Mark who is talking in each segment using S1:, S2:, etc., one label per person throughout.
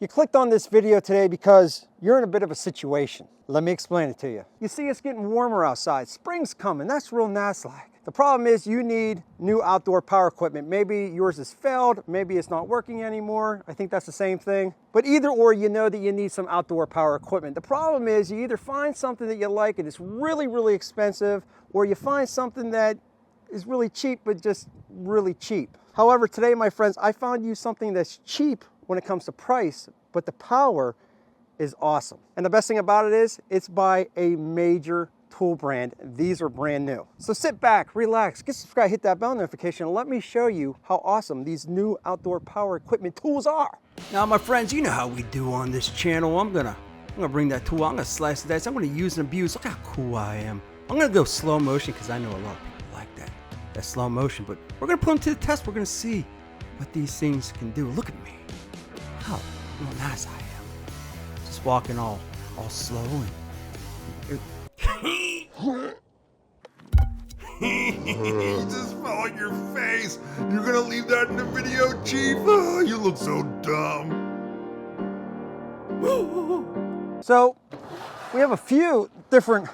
S1: You clicked on this video today because you're in a bit of a situation. Let me explain it to you. You see, it's getting warmer outside. Spring's coming. That's real nice-like. The problem is you need new outdoor power equipment. Maybe yours has failed. Maybe it's not working anymore. I think that's the same thing. But either or, you know that you need some outdoor power equipment. The problem is you either find something that you like and it's really, really expensive, or you find something that is really cheap, but just really cheap. However, today, my friends, I found you something that's cheap when it comes to price, but the power is awesome. And the best thing about it is it's by a major tool brand. These are brand new. So sit back, relax, get subscribed, hit that bell notification, and let me show you how awesome these new outdoor power equipment tools are. Now, my friends, you know how we do on this channel. I'm gonna bring that tool, I'm gonna slice the dice, I'm gonna use and abuse. Look how cool I am. I'm gonna go slow motion because I know a lot of people like that slow motion, but we're gonna put them to the test. We're gonna see what these things can do. Look at me. How nice I am. Just walking all slow and
S2: You just fell on your face. You're gonna leave that in the video, Chief? Oh, you look so dumb.
S1: So we have a few different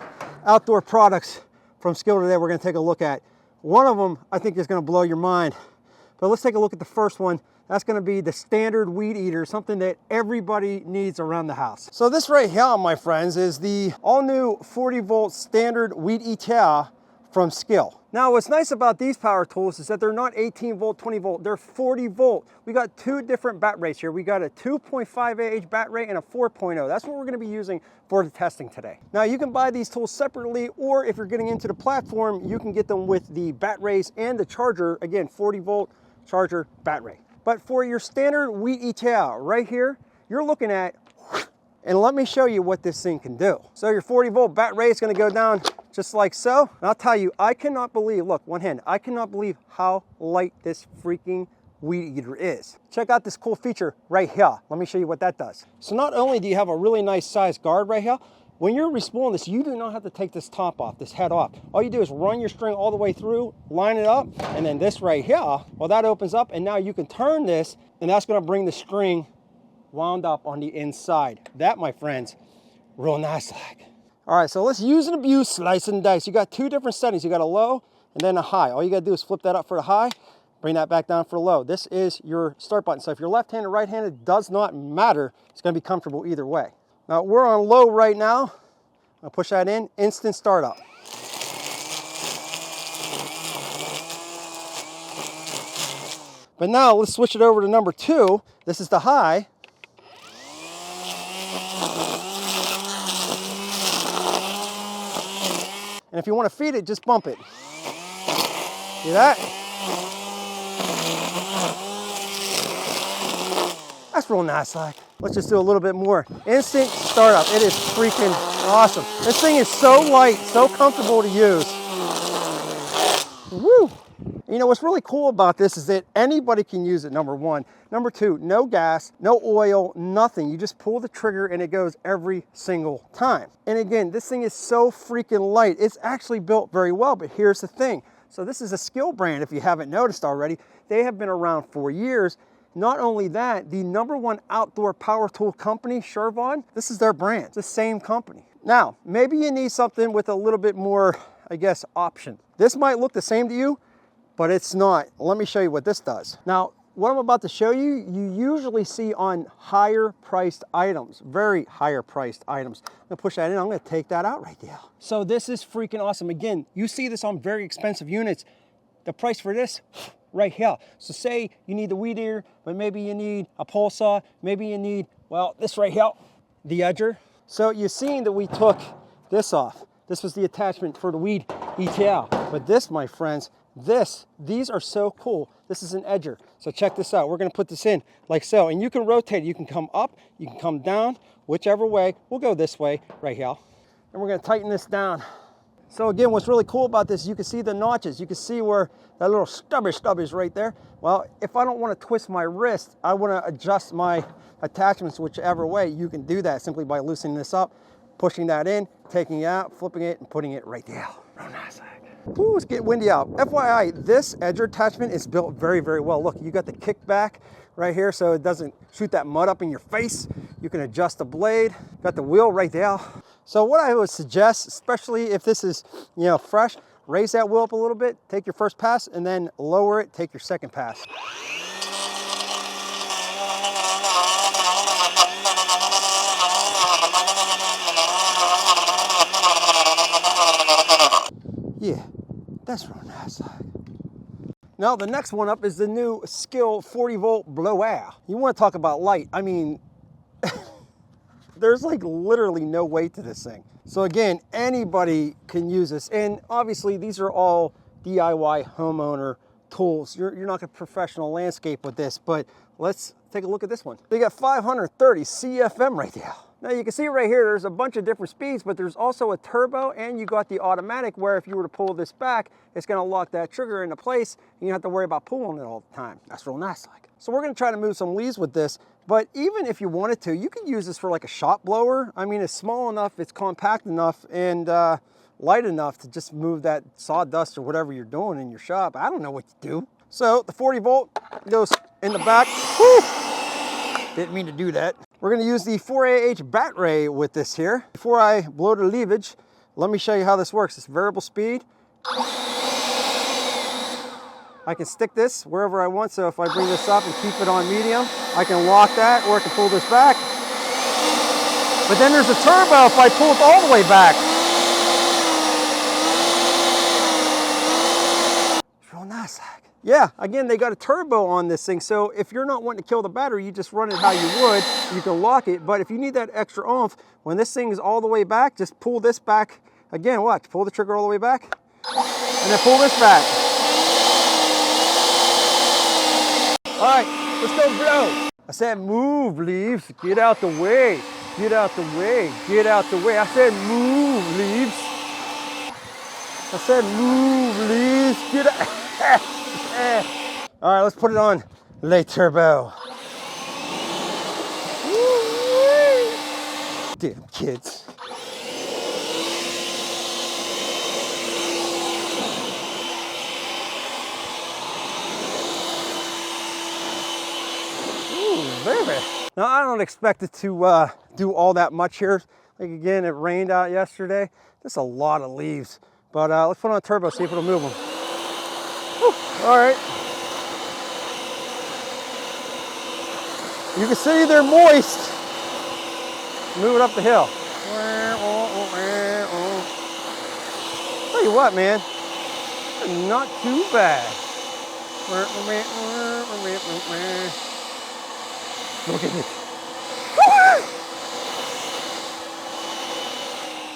S1: outdoor products from Skil today we're gonna take a look at. One of them I think is gonna blow your mind. But let's take a look at the first one. That's gonna be the standard weed eater, something that everybody needs around the house. So this right here, my friends, is the all new 40-volt standard weed eater from Skil. Now, what's nice about these power tools is that they're not 18 volt, 20 volt, they're 40 volt. We got two different bat rates here. We got a 2.5 Ah bat rate and a 4.0. That's what we're gonna be using for the testing today. Now, you can buy these tools separately, or if you're getting into the platform, you can get them with the bat race and the charger. Again, 40 volt charger bat rate. But for your standard weed eater right here, you're looking at, and let me show you what this thing can do. So your 40 volt bat rate is gonna go down just like so. And I'll tell you, I cannot believe, look, one hand, I cannot believe how light this freaking weed eater is. Check out this cool feature right here. Let me show you what that does. So not only do you have a really nice size guard right here, when you're respooling this, you do not have to take this top off, this head off. All you do is run your string all the way through, line it up, and then this right here, well, that opens up, and now you can turn this, and that's gonna bring the string wound up on the inside. That, my friends, real nice like. All right, so let's use and abuse slice and dice. You got two different settings. You got a low and then a high. All you gotta do is flip that up for the high, bring that back down for low. This is your start button. So if you're left-handed or right-handed, does not matter. It's gonna be comfortable either way. Now we're on low right now. I'll push that in, instant startup. But now let's switch it over to number 2. This is the high. And if you want to feed it, just bump it. See that? That's real nice like. Let's just do a little bit more. Instant startup. It is freaking awesome. This thing is so light, so comfortable to use. Woo! You know, what's really cool about this is that anybody can use it, number 1. Number 2, no gas, no oil, nothing. You just pull the trigger and it goes every single time. And again, this thing is so freaking light. It's actually built very well, but here's the thing. So this is a Skil brand, if you haven't noticed already. They have been around for years. Not only that, the #1 outdoor power tool company, Shervon, this is their brand. It's the same company. Now, maybe you need something with a little bit more, I guess, option. This might look the same to you, but it's not. Let me show you what this does. Now, what I'm about to show you, you usually see on higher priced items, very higher priced items. I'm gonna push that in, I'm gonna take that out right there. So this is freaking awesome. Again, you see this on very expensive units. The price for this, right here. So say you need the weed eater, but maybe you need a pole saw, maybe you need, well, this right here, the edger. So you're seeing that we took this off. This was the attachment for the weed eater. But this, my friends, these are so cool. This is an edger. So check this out. We're gonna put this in like so, and you can rotate it. You can come up, you can come down, whichever way. We'll go this way right here. And we're gonna tighten this down. So again, what's really cool about this, you can see the notches. You can see where that little stub is right there. Well, if I don't want to twist my wrist, I want to adjust my attachments whichever way. You can do that simply by loosening this up, pushing that in, taking it out, flipping it, and putting it right there. Real nice. Ooh, it's getting windy out. FYI, this edger attachment is built very, very well. Look, you got the kickback right here so it doesn't shoot that mud up in your face. You can adjust the blade. Got the wheel right there. So what I would suggest, especially if this is, fresh, raise that wheel up a little bit, take your first pass, and then lower it, take your second pass. Yeah, that's real nice. Now the next one up is the new Skil 40-volt blower. You want to talk about light. I mean, there's like literally no weight to this thing. So again, anybody can use this. And obviously these are all DIY homeowner tools. You're not a professional landscape with this, but let's take a look at this one. They got 530 CFM right there. Now you can see right here, there's a bunch of different speeds, but there's also a turbo and you got the automatic where if you were to pull this back, it's gonna lock that trigger into place and you don't have to worry about pulling it all the time. That's real nice like. So we're gonna try to move some leaves with this, but even if you wanted to, you can use this for like a shop blower. I mean, it's small enough, it's compact enough, and light enough to just move that sawdust or whatever you're doing in your shop. I don't know what you do. So the 40 volt goes in the back. Woo! Didn't mean to do that. We're gonna use the 4AH battery with this here. Before I blow the leafage, let me show you how this works. It's variable speed. I can stick this wherever I want, so if I bring this up and keep it on medium, I can lock that or I can pull this back. But then there's a turbo if I pull it all the way back. It's real nice. Yeah, again, they got a turbo on this thing, so if you're not wanting to kill the battery, you just run it how you would. You can lock it, but if you need that extra oomph, when this thing is all the way back, just pull this back. Again, watch, pull the trigger all the way back, and then pull this back. All right, let's go blow. I said move, leaves, get out the way. Get out the way, get out the way. I said move, leaves. I said move, leaves, get out. All right, let's put it on Le Turbo. Damn kids. Ooh, baby. Now, I don't expect it to do all that much here. Like again, it rained out yesterday. There's a lot of leaves. But let's put on turbo, see if it'll move them. Whew. All right. You can see they're moist. Move it up the hill. Tell you what, man, not too bad. Look at it.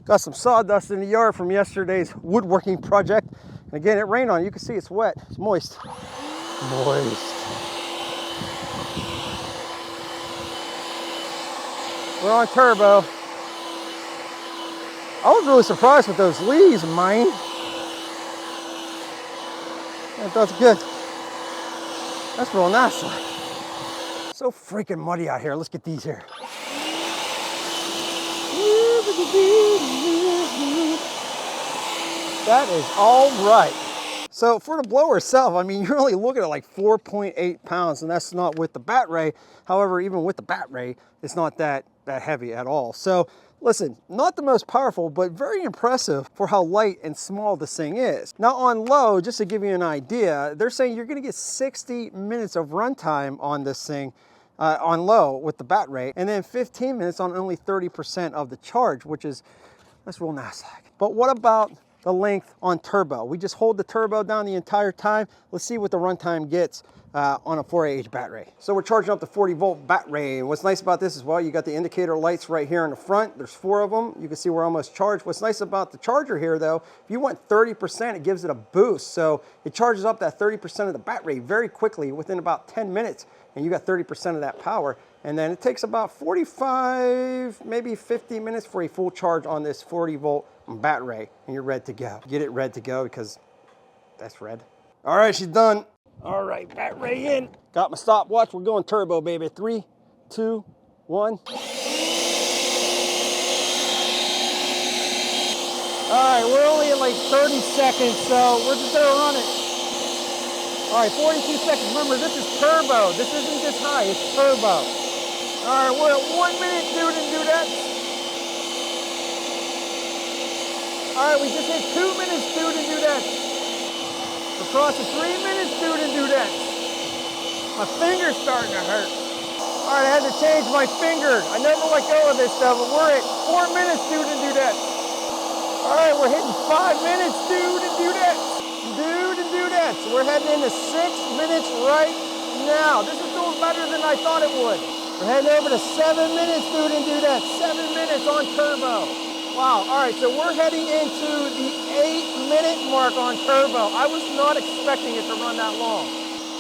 S1: Got some sawdust in the yard from yesterday's woodworking project. And again, it rained on it. You can see it's wet. It's moist. Moist. We're on turbo. I was really surprised with those leaves, mine. That does good. That's real nice. So freaking muddy out here. Let's get these here. That is all right. So for the blower itself, I mean, you're only looking at like 4.8 pounds, and that's not with the battery. However, even with the battery, it's not that heavy at all. So listen, not the most powerful, but very impressive for how light and small this thing is. Now on low, just to give you an idea, they're saying you're gonna get 60 minutes of runtime on this thing on low with the battery, and then 15 minutes on only 30% of the charge, that's real nice. But what about the length on turbo? We just hold the turbo down the entire time. Let's see what the runtime gets on a 4AH battery. So we're charging up the 40 volt battery. What's nice about this as well, you got the indicator lights right here in the front. There's 4 of them. You can see we're almost charged. What's nice about the charger here though, if you want 30%, it gives it a boost. So it charges up that 30% of the battery very quickly within about 10 minutes. And you got 30% of that power. And then it takes about 45, maybe 50 minutes for a full charge on this 40 volt battery, and you're ready to go. Get it ready to go because that's red. All right, she's done. All right, battery in. Got my stopwatch. We're going turbo, baby. 3, 2, 1. All right, we're only at like 30 seconds, so we're just gonna run it. All right, 42 seconds. Remember, this is turbo. This isn't just high, it's turbo. All right, we're at 1 minute, dude and dudettes. All right, we just hit 2 minutes, dude and dudettes. We're crossing 3 minutes, dude and dudettes. My finger's starting to hurt. All right, I had to change my finger. I never let go of this stuff, but we're at 4 minutes, dude and dudettes. All right, we're hitting 5 minutes, dude and dudettes. Dude and dudettes. We're heading into 6 minutes right now. This is doing better than I thought it would. We're heading over to 7 minutes, dude and dudettes. 7 minutes on turbo. Wow, all right, so we're heading into the 8-minute mark on turbo. I was not expecting it to run that long.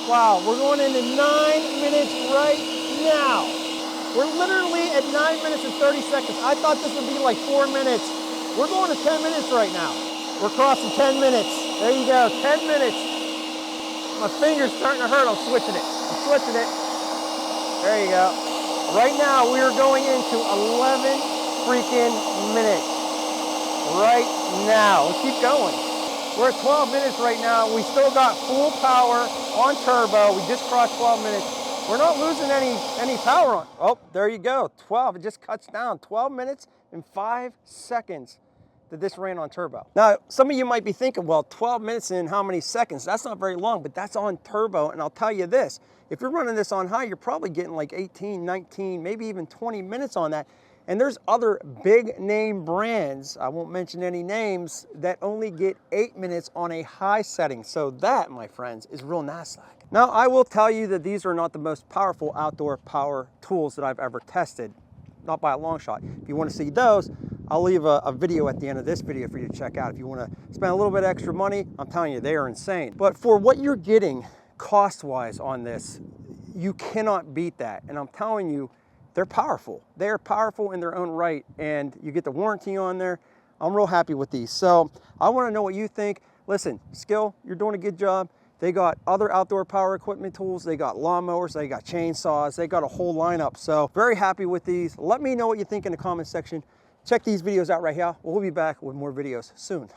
S1: Wow, we're going into 9 minutes right now. We're literally at 9 minutes and 30 seconds. I thought this would be like 4 minutes. We're going to 10 minutes right now. We're crossing 10 minutes. There you go, 10 minutes. My finger's starting to hurt. I'm switching it. I'm switching it. There you go. Right now, we are going into 11 freaking minutes. Right now. Let's keep going. We're at 12 minutes right now. We still got full power on turbo. We just crossed 12 minutes. We're not losing any power on. Oh, there you go. 12. It just cuts down. 12 minutes and 5 seconds that this ran on turbo. Now, some of you might be thinking, well, 12 minutes in how many seconds? That's not very long, but that's on turbo. And I'll tell you this, if you're running this on high, you're probably getting like 18, 19, maybe even 20 minutes on that. And there's other big name brands, I won't mention any names, that only get 8 minutes on a high setting. So that, my friends, is real NASDAQ. Now, I will tell you that these are not the most powerful outdoor power tools that I've ever tested, not by a long shot. If you want to see those, I'll leave a video at the end of this video for you to check out. If you want to spend a little bit extra money, I'm telling you, they are insane. But for what you're getting cost-wise on this, you cannot beat that. And I'm telling you, they're powerful. They are powerful in their own right, and you get the warranty on there. I'm real happy with these. So I want to know what you think. Listen, Skil, you're doing a good job. They got other outdoor power equipment tools. They got lawnmowers, they got chainsaws, they got a whole lineup. So very happy with these. Let me know what you think in the comment section. Check these videos out right here. We'll be back with more videos soon.